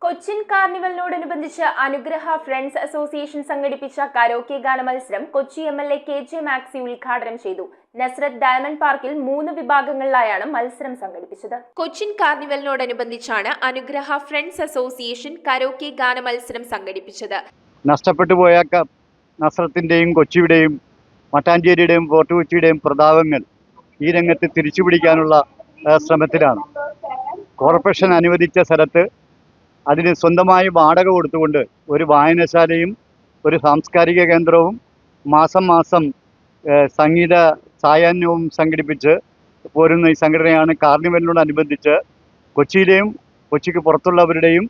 കൊച്ചിൻ കാർണിവലിനോടനുബന്ധിച്ച് അനുഗ്രഹ friends association സംഘടിപ്പിച്ച karaoke ഗാന മത്സരം കൊച്ചി എംഎൽഎ KJ മാക്സി ഉദ്ഘാടനം ചെയ്തു. നസ്രത്ത് ഡയമണ്ട് പാർക്കിൽ 3 വിഭാഗങ്ങളിലായാണ് മത്സരം സംഘടിപ്പിച്ചത്. കൊച്ചിൻ കാർണിവലിനോടനുബന്ധിച്ചാണ് അനുഗ്രഹ ഫ്രണ്ട്സ് അസോസിയേഷൻ കരോക്കെ ഗാന മത്സരം സംഘടിപ്പിച്ചത്. നഷ്ടപ്പെട്ടുപോയ നസ്രത്തിന്റെയും കൊച്ചിയുടെയും മട്ടാഞ്ചേരിയുടെയും ഫോർട്ട് കൊച്ചിയുടെയും പ്രതാപങ്ങൾ ഈ രംഗത്ത് തിരിച്ചുപിടിക്കാനുള്ള ശ്രമത്തിലാണ്. കോർപ്പറേഷൻ അനുവദിച്ച സ്ഥലത്ത് അതിന് സ്വന്തമായി വാടക കൊടുത്തുകൊണ്ട് ഒരു വായനശാലയും ഒരു സാംസ്കാരിക കേന്ദ്രവും മാസം മാസം സംഗീത സായാഹ്നവും സംഘടിപ്പിച്ച് പോരുന്ന ഈ സംഘടനയാണ് കാർണിവലിനോടനുബന്ധിച്ച് കൊച്ചിയിലെയും കൊച്ചിക്ക് പുറത്തുള്ളവരുടെയും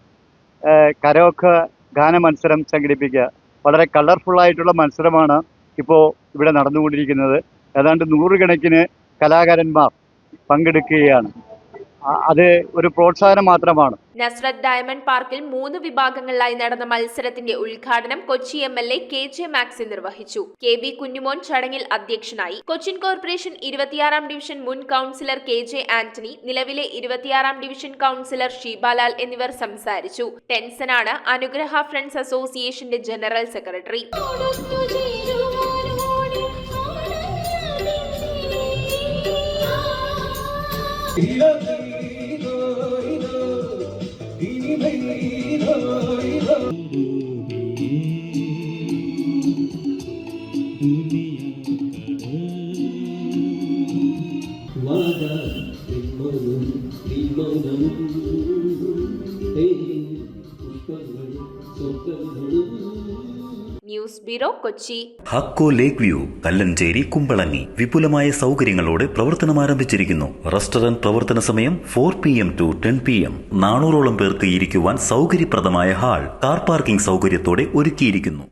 കരോക്കെ ഗാന മത്സരം സംഘടിപ്പിക്കുക. വളരെ കളർഫുള്ളായിട്ടുള്ള മത്സരമാണ് ഇപ്പോൾ ഇവിടെ നടന്നുകൊണ്ടിരിക്കുന്നത്. ഏതാണ്ട് 100 കണക്കിന് കലാകാരന്മാർ പങ്കെടുക്കുകയാണ്. അത് ഒരു പ്രോത്സാഹനം മാത്രമാണ്. നസ്രത്ത് ഡയമണ്ട് പാർക്കിൽ 3 വിഭാഗങ്ങളിലായി നടന്ന മത്സരത്തിന്റെ ഉദ്ഘാടനം കൊച്ചി എംഎൽഎ KJ മാക്സി നിർവഹിച്ചു. KB കുഞ്ഞുമോൻ ചടങ്ങിൽ അധ്യക്ഷനായി. കൊച്ചിൻ കോർപ്പറേഷൻ 26-ാം ഡിവിഷൻ മുൻ കൌൺസിലർ KJ ആന്റണി, നിലവിലെ 26-ാം ഡിവിഷൻ കൌൺസിലർ ഷീബാലാൽ എന്നിവർ സംസാരിച്ചു. ടെൻസനാണ് അനുഗ്രഹ ഫ്രണ്ട്സ് അസോസിയേഷന്റെ general secretary. News bureau Kochi. ഹക്കോ ലേക്ക് വ്യൂ കല്ലഞ്ചേരി കുമ്പളങ്ങി വിപുലമായ സൗകര്യങ്ങളോടെ പ്രവർത്തനം ആരംഭിച്ചിരിക്കുന്നു. റെസ്റ്റോറന്റ് പ്രവർത്തന സമയം 4 PM to 10 PM. 400ഓളം പേർക്ക് ഇരിക്കുവാൻ സൗകര്യപ്രദമായ ഹാൾ, കാർ പാർക്കിംഗ് സൗകര്യത്തോടെ ഒരുക്കിയിരിക്കുന്നു.